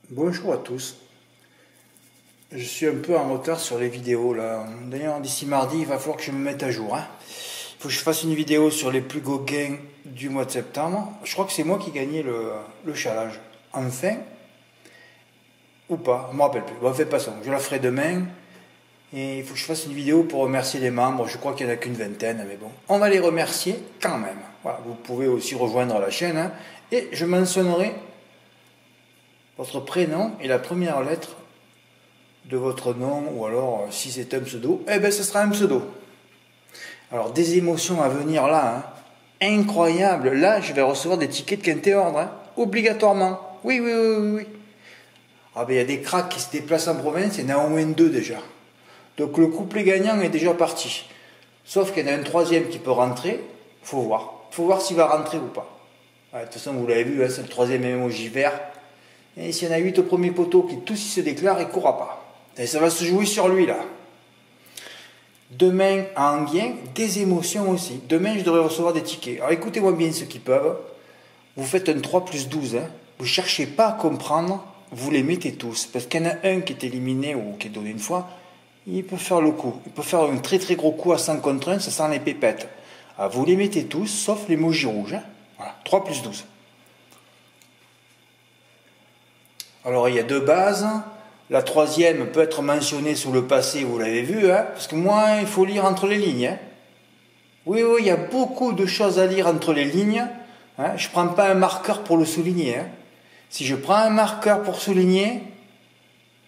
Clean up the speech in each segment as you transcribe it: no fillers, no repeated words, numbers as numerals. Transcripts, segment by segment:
Bonjour à tous. Je suis un peu en retard sur les vidéos là. D'ailleurs, d'ici mardi, il va falloir que je me mette à jour. Il faut que je fasse une vidéo sur les plus gros gains du mois de septembre. Je crois que c'est moi qui gagnais le challenge. Enfin, ou pas, je ne me rappelle plus. Bon, faites pas ça. Je la ferai demain. Et il faut que je fasse une vidéo pour remercier les membres. Je crois qu'il n'y en a qu'une vingtaine, mais bon. On va les remercier quand même. Voilà, vous pouvez aussi rejoindre la chaîne. Et je mentionnerai votre prénom et la première lettre de votre nom, ou alors si c'est un pseudo, eh ben ce sera un pseudo. Alors des émotions à venir là, incroyable. Là, je vais recevoir des tickets de quinté ordre, obligatoirement. Oui. Ah ben il y a des cracks qui se déplacent en province, il y en a au moins deux déjà. Donc le couplet gagnant est déjà parti. Sauf qu'il y en a un troisième qui peut rentrer, faut voir. Faut voir s'il va rentrer ou pas. De toute façon, vous l'avez vu, c'est le troisième emoji vert. Et s'il y en a 8 au premier poteau qui tous se déclarent, il ne courra pas. Et ça va se jouer sur lui là. Demain à Enghien, des émotions aussi. Demain, je devrais recevoir des tickets. Alors écoutez-moi bien ceux qui peuvent. Vous faites un 3 plus 12. Vous ne cherchez pas à comprendre, vous les mettez tous. Parce qu'il y en a un qui est éliminé ou qui est donné une fois, il peut faire le coup. Il peut faire un très très gros coup à 100 contre 1, ça sent les pépettes. Alors, vous les mettez tous, sauf l'emoji rouge. Voilà, 3 plus 12. Alors il y a deux bases. La troisième peut être mentionnée sous le passé, vous l'avez vu, parce que moi, il faut lire entre les lignes. Oui, il y a beaucoup de choses à lire entre les lignes. Je ne prends pas un marqueur pour le souligner. Si je prends un marqueur pour souligner,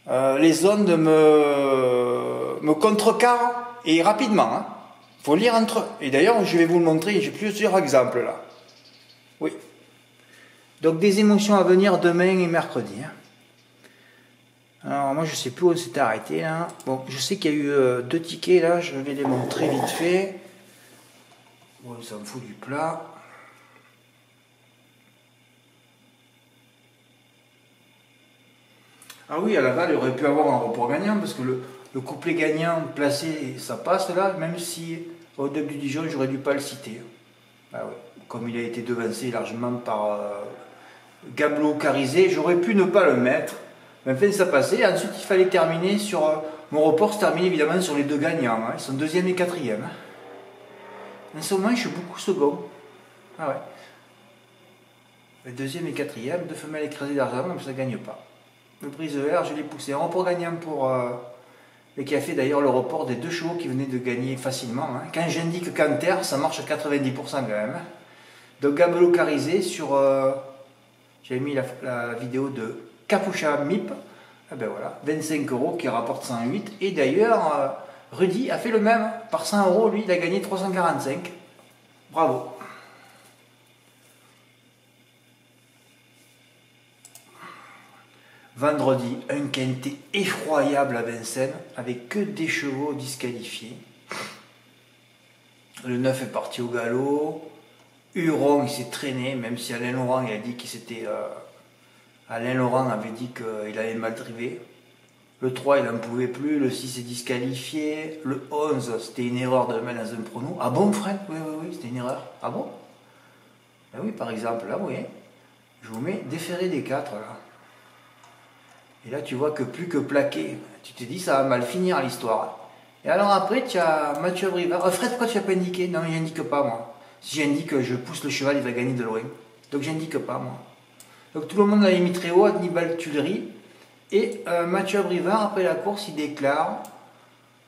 les ondes me contrecarrent et rapidement. Il faut lire entre eux. Et d'ailleurs, je vais vous le montrer, j'ai plusieurs exemples là. Oui. Donc des émotions à venir demain et mercredi. Alors moi je sais plus où on s'est arrêté là. Bon, je sais qu'il y a eu deux tickets là, je vais les montrer vite fait. Bon, ça me fout du plat. Ah oui, à la balle, il aurait pu avoir un report gagnant parce que le couplet gagnant placé, ça passe là, même si au début du Dijon, j'aurais dû pas le citer. Ah ouais. Comme il a été devancé largement par Gablo Carizé, j'aurais pu ne pas le mettre. Mais enfin, ça passait. Ensuite, il fallait terminer sur... mon report se termine évidemment sur les deux gagnants. Ils sont deuxième et quatrième. En ce moment, je suis beaucoup second. Ah ouais. Le deuxième et quatrième, deux femelles écrasées d'argent, mais ça ne gagne pas. Le brise de l'air, je l'ai poussé. Un report gagnant pour... et qui a fait d'ailleurs le report des deux chevaux qui venaient de gagner facilement. Quand j'indique Canter, ça marche à 90% quand même. Donc Gablo Carizé sur... j'avais mis la vidéo de Capucha MIP, ben voilà, 25 € qui rapporte 108. Et d'ailleurs, Rudy a fait le même. Par 100 €, lui, il a gagné 345. Bravo. Vendredi, un quintet effroyable à Vincennes, avec que des chevaux disqualifiés. Le 9 est parti au galop. Huron, il s'est traîné, même si Alain Laurent il a dit qu'il s'était... Alain Laurent avait dit qu'il allait mal driver. Le 3, il n'en pouvait plus. Le 6 est disqualifié. Le 11, c'était une erreur de le mettre dans un prono. Ah bon, Fred? Oui, c'était une erreur. Ah bon? Ben oui, par exemple, là, vous voyez, je vous mets déféré des 4, là. Et là, tu vois que plus que plaqué. Tu te dis, ça va mal finir l'histoire. Et alors après, tu as Mathieu Abrivard. Fred, pourquoi tu n'as pas indiqué? Non, mais j'indique pas, moi. Si j'indique, je pousse le cheval, il va gagner de loin. Donc, j'indique pas, moi. Donc tout le monde l'avait mis très haut, Hannibal Tuileries. Et Mathieu Abrivard, après la course, il déclare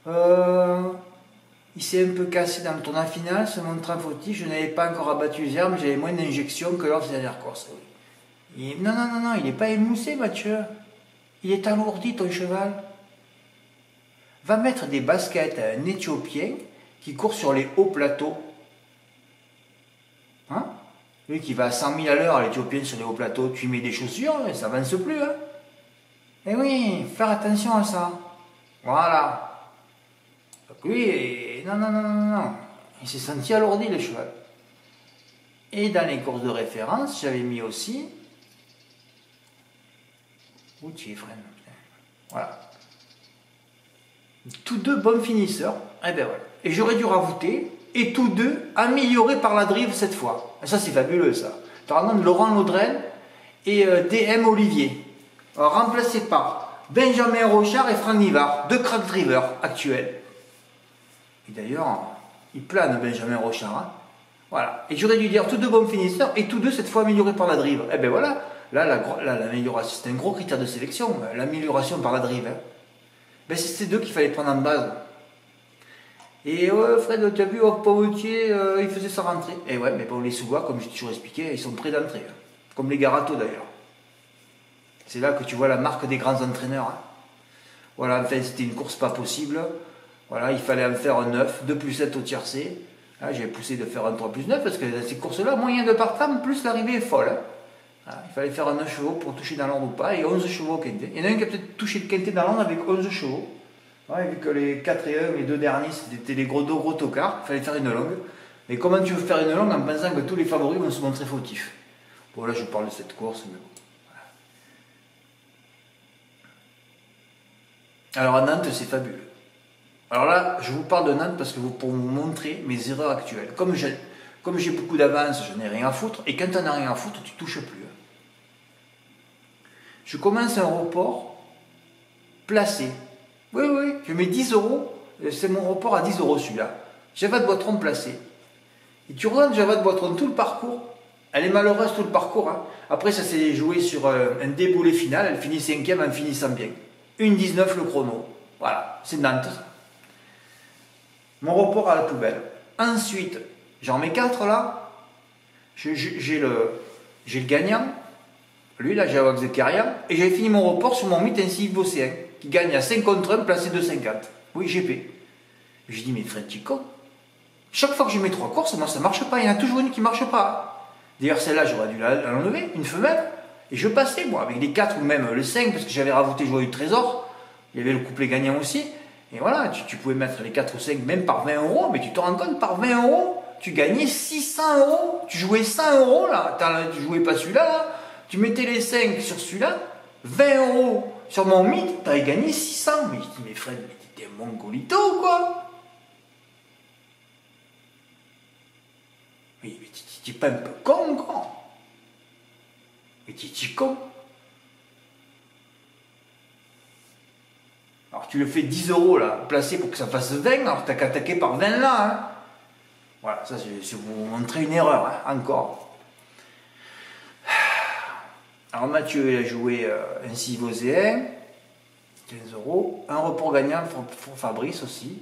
il s'est un peu cassé dans le tournoi final, se montrant fautif, je n'avais pas encore abattu les herbes, j'avais moins d'injections que lors des dernières courses. Non, il n'est pas émoussé, Mathieu. Il est alourdi, ton cheval. Va mettre des baskets à un Éthiopien qui court sur les hauts plateaux. Lui qui va à 100 000 à l'heure à l'Éthiopien sur les hauts plateaux, tu lui mets des chaussures et ça avance plus. Eh oui, faire attention à ça. Voilà. Donc lui, non. Il s'est senti alourdi le cheval. Et dans les courses de référence, j'avais mis aussi... Où tu es, frère? Voilà. Tous deux bons finisseurs. Et ben voilà. Et j'aurais dû rajouter... Et tous deux améliorés par la drive cette fois. Et ça, c'est fabuleux, ça. Tu as Laurent Laudrel et DM Olivier. remplacé par Benjamin Rochard et Franck Nivard, deux crack drivers actuels. Et d'ailleurs, il plane Benjamin Rochard. Hein. Voilà. Et j'aurais dû dire tous deux bons finisseurs et tous deux cette fois améliorés par la drive. Et ben voilà, là l'amélioration, c'est un gros critère de sélection, l'amélioration par la drive. Hein. Ben, c'est ces deux qu'il fallait prendre en base. Et Fred, tu as vu, Pauvetier, il faisait sa rentrée. Et ouais, mais bon, les sous-bois, comme j'ai toujours expliqué, ils sont prêts d'entrée. Hein. Comme les Garato d'ailleurs. C'est là que tu vois la marque des grands entraîneurs. Hein. Voilà, enfin, c'était une course pas possible. Voilà, il fallait en faire un 9, 2 plus 7 au tiercé. J'ai poussé de faire un 3 plus 9 parce que dans ces courses-là, moyen de partant, plus l'arrivée est folle. Hein. Voilà, il fallait faire un 9 chevaux pour toucher dans l'ordre ou pas et 11 chevaux au quintet. Il y en a un qui a peut-être touché le quintet dans l'ordre avec 11 chevaux. Ouais, vu que les 4 et 1, les deux derniers, c'était les gros tocards, il fallait faire une longue. Mais comment tu veux faire une longue en pensant que tous les favoris vont se montrer fautifs? Bon, là, je parle de cette course, mais bon. Alors à Nantes, c'est fabuleux. Alors là, je vous parle de Nantes parce que pour vous montrer mes erreurs actuelles. Comme j'ai beaucoup d'avance, je n'ai rien à foutre. Et quand tu n'en as rien à foutre, tu ne touches plus. Je commence un report placé. Oui, je mets 10 euros. C'est mon report à 10 euros celui-là. Javad Boitron placé. Et tu regardes Javad Boitron, tout le parcours. Elle est malheureuse tout le parcours. Hein. Après, ça s'est joué sur un déboulé final. Elle finit 5e en finissant bien. 1,19 le chrono. Voilà, c'est Nantes. Mon report à la poubelle. Ensuite, j'en mets 4 là. J'ai le gagnant. Lui, là, j'ai Wax de Carrière. Et j'ai fini mon report sur mon mythe ainsi Océan, qui gagne à 5 contre 1, placé 2,50. Oui, GP. J'ai dit, mais Fred, tu con. Chaque fois que je mets 3 courses, moi, ça ne marche pas. Il y en a toujours une qui ne marche pas. D'ailleurs, celle-là, j'aurais dû l'enlever, une femelle. Et je passais, moi, avec les 4 ou même le 5, parce que j'avais rajouté Joyeux Trésor. Il y avait le couplet gagnant aussi. Et voilà, tu pouvais mettre les 4 ou 5 même par 20 euros, mais tu te rends compte, par 20 euros, tu gagnais 600 euros. Tu jouais 100 euros, là. Tu jouais pas celui-là, là. Tu mettais les 5 sur celui-là, 20 euros sur mon mythe, tu avais gagné 600. Mais je dis, mais Fred, mais t'étais un mongolito ou quoi? Mais t'es pas un peu con, quoi? Mais t'es con? Alors tu le fais 10 euros là, placé pour que ça fasse 20, alors t'as qu'à attaquer par 20 là. Hein. Voilà, ça c'est vous montrer une erreur, hein, encore. Alors Mathieu il a joué ainsi Voséen, 15 euros. Un report gagnant pour Fabrice aussi.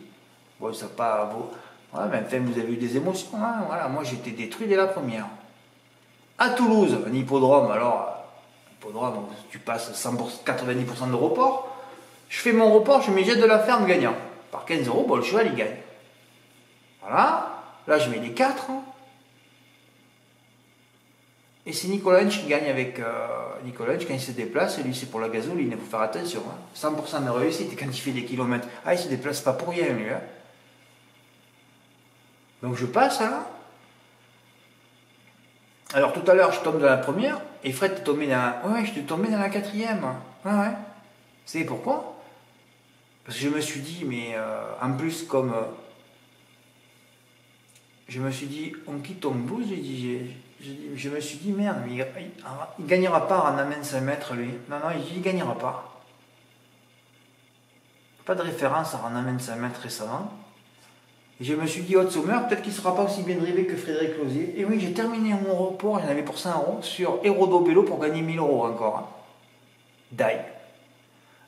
Bon, ça pas beau. Ouais, mais enfin vous avez eu des émotions, hein. Voilà, moi j'étais détruit dès la première. À Toulouse, un hippodrome, alors, hippodrome, tu passes 90% de report. Je fais mon report, je mets jet de la ferme gagnant. Par 15 euros, bon, le cheval il gagne. Voilà. Là je mets les 4. Hein. Et c'est Nicolas qui gagne avec Nicolas quand il se déplace. Et lui c'est pour la gasoline, il faut faire attention. Hein. 100% de réussite quand il fait des kilomètres. Ah, il se déplace pas pour rien lui. Hein. Donc je passe là. Alors tout à l'heure je tombe dans la première. Et Fred est tombé dans la... Ouais, je suis tombé dans la 4e. Ouais. Vous savez pourquoi? Parce que je me suis dit, mais en plus, comme je me suis dit, on quitte ton blues, je me suis dit, merde, mais il gagnera pas en amène 5 mètres, lui. Non, il gagnera pas. Pas de référence à en amène 5 mètres récemment. Et je me suis dit, Haute Sommer, peut-être qu'il ne sera pas aussi bien drivé que Frédéric Lausier. Et oui, j'ai terminé mon report, j'en avais pour 100 euros, sur Hérodobello pour gagner 1000 euros encore. Hein. Die.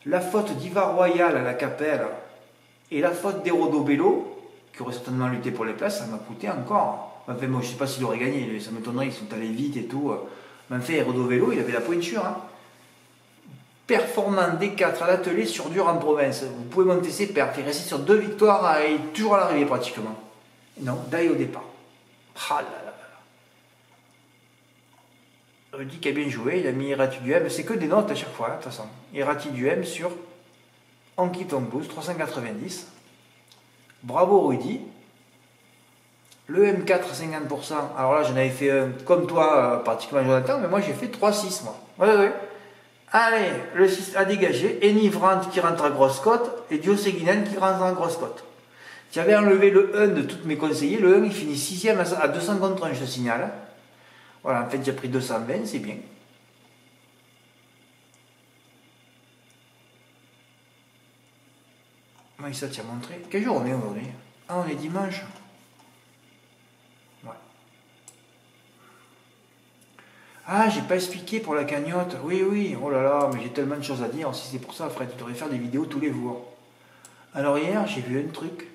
La faute d'Ivar Royal à la Capelle et la faute d'Hérodobello, qui aurait certainement lutté pour les places, ça m'a coûté encore. Enfin, moi, je ne sais pas s'il aurait gagné, ça m'étonnerait, ils sont allés vite et tout. Mais en fait, Hérodobello, il avait la pointure. Hein. Performant D4 à l'atelier sur dur en province. Vous pouvez monter ses perfs, il reste sur 2 victoires et toujours à l'arrivée pratiquement. Non, die au départ. Ah là là. Rudy qui a bien joué, il a mis Erratiduem, c'est que des notes à chaque fois, de toute façon. Erratiduem sur Anki Tombous, 390. Bravo Rudy. Le M4 50%, alors là j'en avais fait un comme toi, pratiquement Jonathan, mais moi j'ai fait 3-6 moi. Ouais. Allez, le 6 à dégager, Enivrante qui rentre à grosse cote, et Dioséguinen qui rentre à grosse cote. Tu avais enlevé le 1 de tous mes conseillers, le 1 il finit 6e à 200 contre 1, je te signale. Voilà, en fait j'ai pris 220, c'est bien. Oui, ça t'y a montré. Quel jour on est aujourd'hui? Ah, on est dimanche. Ouais. Ah, j'ai pas expliqué pour la cagnotte. Oui, oui, oh là là, mais j'ai tellement de choses à dire. Si c'est pour ça, Fred, tu devrais faire des vidéos tous les jours. Alors hier, j'ai vu un truc.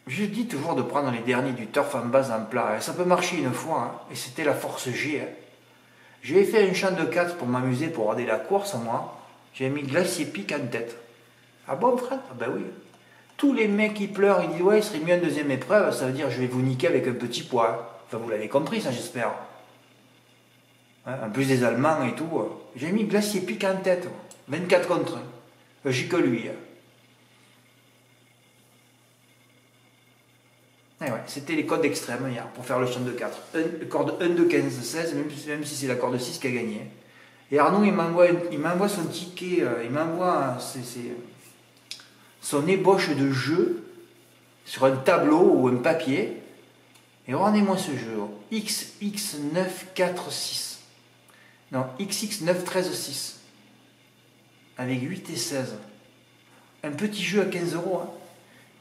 Je dis toujours de prendre les derniers du turf en base en plat. Ça peut marcher une fois, hein. Et c'était la force G. Hein. J'ai fait un champ de 4 pour m'amuser, pour regarder la course, moi. J'ai mis Glacier Pic en tête. Ah bon, Fred? Ah ben oui. Tous les mecs qui pleurent, ils disent ouais, il serait mieux une deuxième épreuve, ça veut dire je vais vous niquer avec un petit poids. Enfin, vous l'avez compris, ça, j'espère. Hein, en plus des Allemands et tout. J'ai mis Glacier Pic en tête. 24 contre 1. J'ai que lui. Hein. Et ouais, c'était les codes extrêmes hier pour faire le champ de 4. Corde 1 de 15, 16, même si c'est la corde 6 qui a gagné. Et Arnaud, il m'envoie son ticket, il m'envoie son ébauche de jeu sur un tableau ou un papier. Et regardez-moi ce jeu. XX946. Non, XX9136. Avec 8 et 16. Un petit jeu à 15 euros. Hein.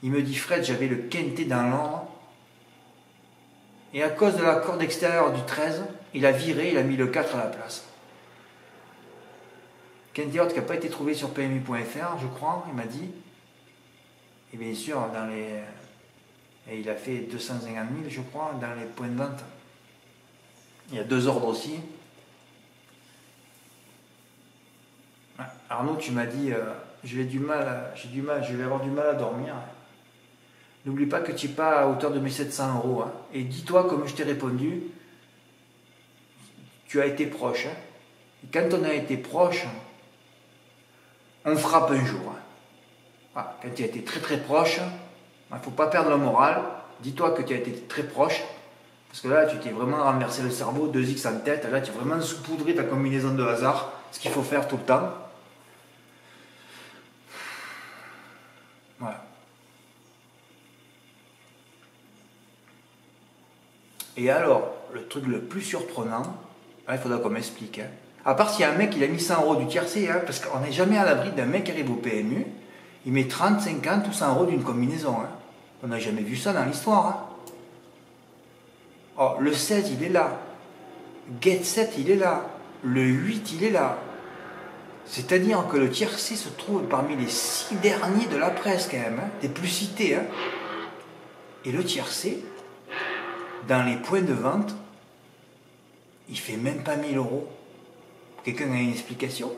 Il me dit Fred, j'avais le quintet dans l'ordre. Et à cause de la corde extérieure du 13, il a viré, il a mis le 4 à la place. Quintet qui n'a pas été trouvé sur PMU.fr, je crois, il m'a dit. Et bien sûr, et il a fait 250 000, je crois, dans les points de vente. Il y a 2 ordres aussi. Arnaud, tu m'as dit, je vais avoir du mal à dormir. N'oublie pas que tu n'es pas à hauteur de mes 700 euros. Hein. Et dis-toi, comme je t'ai répondu, tu as été proche. Hein. Et quand on a été proche, on frappe un jour. Hein. Voilà. Quand tu as été très très proche, il ne faut pas perdre le moral. Dis-toi que tu as été très proche. Parce que là, tu t'es vraiment renversé le cerveau, 2x en tête. Là, tu as vraiment saupoudré ta combinaison de hasard. Ce qu'il faut faire tout le temps. Voilà. Et alors, le truc le plus surprenant, là, il faudra qu'on m'explique. Hein. À part s'il y a un mec qui a mis 100 euros du tiercé, hein, parce qu'on n'est jamais à l'abri d'un mec qui arrive au PMU, il met 30, 50 ou 100 euros d'une combinaison. Hein. On n'a jamais vu ça dans l'histoire. Hein. Oh, le 16, il est là. Get 7, il est là. Le 8, il est là. C'est-à-dire que le tiercé se trouve parmi les 6 derniers de la presse, quand même, hein, des plus cités. Hein. Et le tiercé, dans les points de vente, il fait même pas 1000 euros. Quelqu'un a une explication?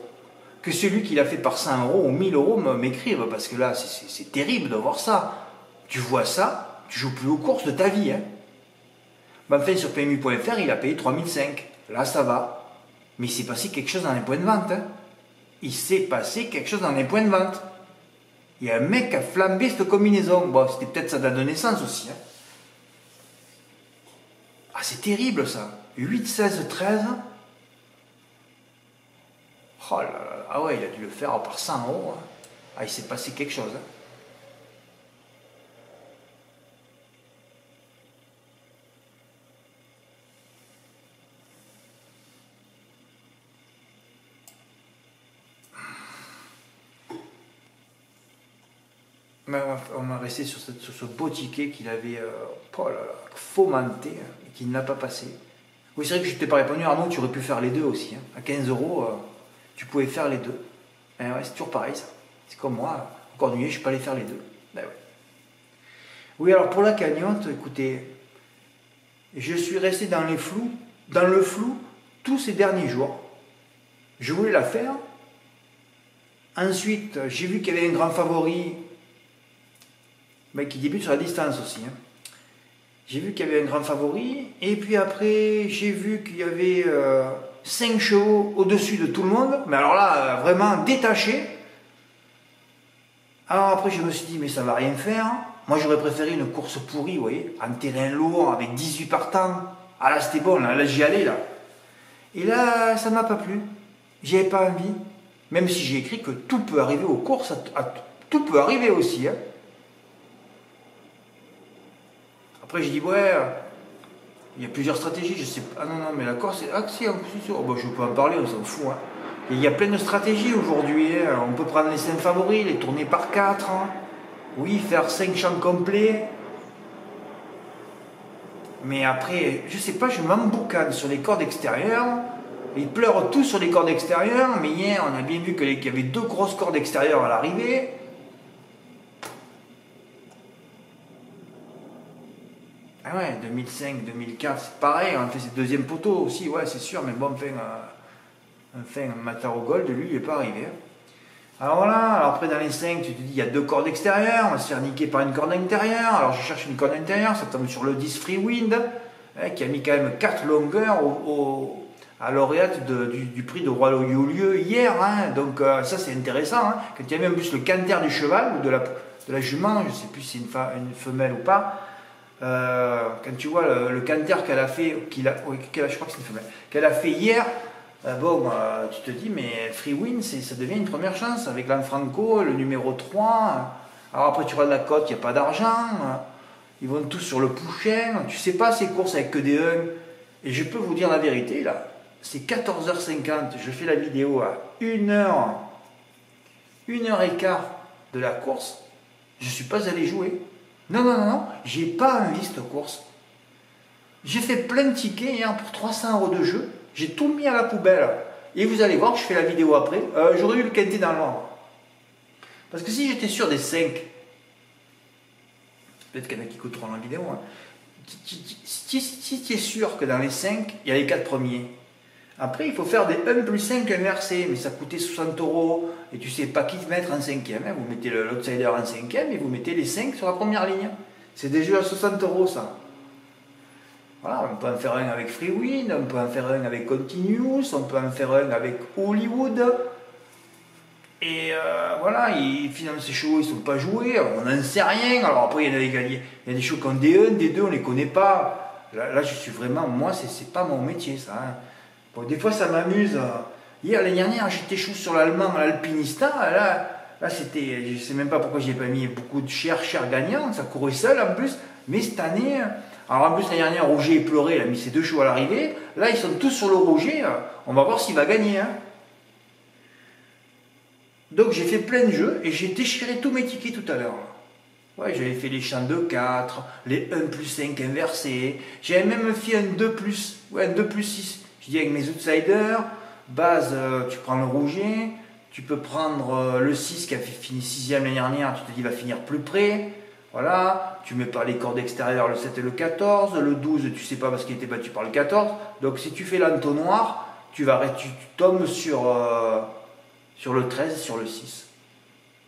Que celui qui l'a fait par 100 euros ou 1000 euros m'écrive, parce que là, c'est terrible de voir ça. Tu vois ça, tu joues plus aux courses de ta vie. Hein. Ben, enfin, sur PMU.fr, il a payé 3005. Là, ça va. Mais il s'est passé quelque chose dans les points de vente. Hein. Il s'est passé quelque chose dans les points de vente. Il y a un mec qui a flambé cette combinaison. Bon, c'était peut-être sa date de naissance aussi. Hein. Ah, c'est terrible ça. 8, 16, 13. Oh là là. Ah ouais, il a dû le faire par 100 euros. Hein. Ah, il s'est passé quelque chose. Hein. On m'a resté sur ce beau ticket qu'il avait oh là là, fomenté et qu'il n'a pas passé. Oui, c'est vrai que je ne t'ai pas répondu, Arnaud, tu aurais pu faire les deux aussi. Hein. À 15 euros, tu pouvais faire les deux. Ouais, c'est toujours pareil ça. C'est comme moi, encore nuit, je ne suis pas allé faire les deux. Ben ouais. Oui, alors pour la cagnotte, écoutez, je suis resté dans le flou tous ces derniers jours. Je voulais la faire. Ensuite, j'ai vu qu'il y avait un grand favori. Ben, qui débute sur la distance aussi. Hein. J'ai vu qu'il y avait un grand favori, et puis après, j'ai vu qu'il y avait 5 chevaux au-dessus de tout le monde, mais alors là, vraiment détaché. Alors après, je me suis dit, mais ça va rien faire. Moi, j'aurais préféré une course pourrie, vous voyez, en terrain lourd, avec 18 partants. Ah là, c'était bon, là j'y allais, là. Et là, ça ne m'a pas plu. J'y avais pas envie. Même si j'ai écrit que tout peut arriver aux courses, tout peut arriver aussi, hein. Après, j'ai dit, ouais, il y a plusieurs stratégies, je sais pas. Ah non, mais la Corse, c'est. Ah, si, en plus, oh, bah, je peux en parler, on s'en fout. Hein. Et il y a plein de stratégies aujourd'hui. Hein. On peut prendre les 5 favoris, les tourner par 4. Hein. Oui, faire 5 champs complets. Mais après, je sais pas, je m'emboucane sur les cordes extérieures. Ils pleurent tous sur les cordes extérieures. Mais hier, on a bien vu qu'il y avait 2 grosses cordes extérieures à l'arrivée. Ah ouais, 2005, 2004, c'est pareil. On a fait ce deuxième poteau aussi, ouais, c'est sûr. Mais bon, enfin Mataro Gold, lui, il n'est pas arrivé. Alors voilà, alors après dans les 5, tu te dis, il y a 2 cordes extérieures, on va se faire niquer par une corde intérieure. Alors je cherche une corde intérieure, ça tombe sur le 10 Freewind, hein, qui a mis quand même 4 longueurs à lauréate du prix de Roi Lieu hier. Hein. Donc ça c'est intéressant. Hein. Quand il y a même plus le canter du cheval ou de la jument, je ne sais plus si c'est une femelle ou pas. Quand tu vois le canter qu'elle a fait, je crois que c'est une femelle, qu'elle a fait hier. Tu te dis, mais Freewind, ça devient une première chance avec Lanfranco, le numéro 3. Alors après, tu regardes la cote, il n'y a pas d'argent. Ils vont tous sur le Pouchen. Tu sais pas ces courses avec que des 1. Et je peux vous dire la vérité, là, c'est 14h50. Je fais la vidéo à 1h15 de la course. Je ne suis pas allé jouer. Non, j'ai pas envie cette course. J'ai fait plein de tickets hier pour 300 € de jeu. J'ai tout mis à la poubelle. Et vous allez voir, je fais la vidéo après. J'aurais eu le quintet dans l'ordre. Parce que si j'étais sûr des 5, peut-être qu'il y en a qui écouteront la vidéo. Hein. Si tu es sûr que dans les 5, il y a les 4 premiers. Après, il faut faire des 1 plus 5 inversés. Mais ça coûtait 60 €. Et tu sais pas qui te mettre en 5e. Hein. Vous mettez l'outsider en 5e et vous mettez les 5 sur la première ligne. C'est des jeux à 60 € ça. Voilà, on peut en faire un avec Freewind, on peut en faire un avec Continuous, on peut en faire un avec Hollywood. Et voilà, finalement ces shows ils ne sont pas joués, on n'en sait rien. Alors après il y a des shows qui ont des 1, des 2, on ne les connaît pas. Là je suis vraiment, moi c'est pas mon métier ça. Hein. Bon, des fois ça m'amuse. Hier, l'année dernière, j'étais chaud sur l'allemand à l'alpinista. Là c'était, je ne sais même pas pourquoi j'ai pas mis beaucoup de cher gagnant, ça courait seul en plus. Mais cette année. Alors en plus l'année dernière, Roger pleurait, il a mis ses 2 chevaux à l'arrivée. Là, ils sont tous sur le Roger. On va voir s'il va gagner. Hein. Donc j'ai fait plein de jeux et j'ai déchiré tous mes tickets tout à l'heure. Ouais, j'avais fait les champs de 4, les 1 plus 5 inversés. J'avais même fait un 2 plus, ouais, un 2 plus 6. Je dis avec mes outsiders, base, tu prends le Roger, tu peux prendre le 6 qui a fini 6e l'année dernière, tu te dis il va finir plus près. Voilà, tu mets pas les cordes extérieures, le 7 et le 14, le 12, tu sais pas parce qu'il était battu par le 14. Donc si tu fais l'entonnoir, tu tombes sur le 13 et sur le 6.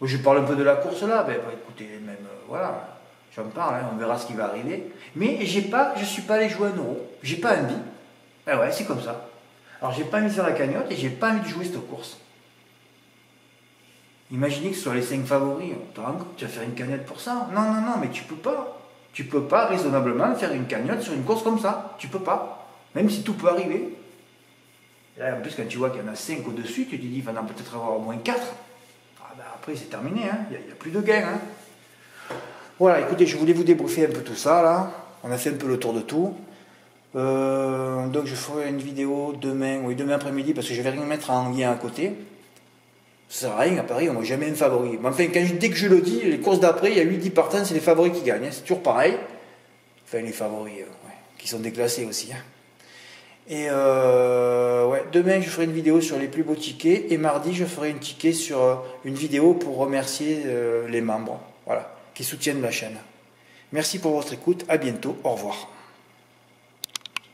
Je parle un peu de la course là, écoutez, même, voilà, j'en parle, hein, on verra ce qui va arriver. Mais je suis pas allé jouer 1 €, j'ai pas envie. Ah ouais, c'est comme ça. Alors j'ai pas envie de faire la cagnotte et j'ai pas envie de jouer cette course. Imaginez que ce soit les 5 favoris, tu vas faire une cagnotte pour ça? Non, mais tu peux pas. Tu peux pas raisonnablement faire une cagnotte sur une course comme ça. Tu peux pas. Même si tout peut arriver. Et là, en plus, quand tu vois qu'il y en a 5 au-dessus, tu te dis, il va en peut-être avoir au moins 4. Après, c'est terminé. Hein. Il n'y a plus de gain. Hein. Voilà, écoutez, je voulais vous débriefer un peu tout ça, là. On a fait un peu le tour de tout. Donc, je ferai une vidéo demain après-midi, parce que je vais rien mettre en lien à côté. Ça sert à rien, à Paris, on n'a jamais un favori. Mais enfin, dès que je le dis, les courses d'après, il y a 8-10 partants, c'est les favoris qui gagnent. Hein. C'est toujours pareil. Enfin, les favoris, qui sont déclassés aussi. Hein. Et demain, je ferai une vidéo sur les plus beaux tickets. Et mardi, je ferai une vidéo pour remercier les membres qui soutiennent la chaîne. Merci pour votre écoute. À bientôt. Au revoir.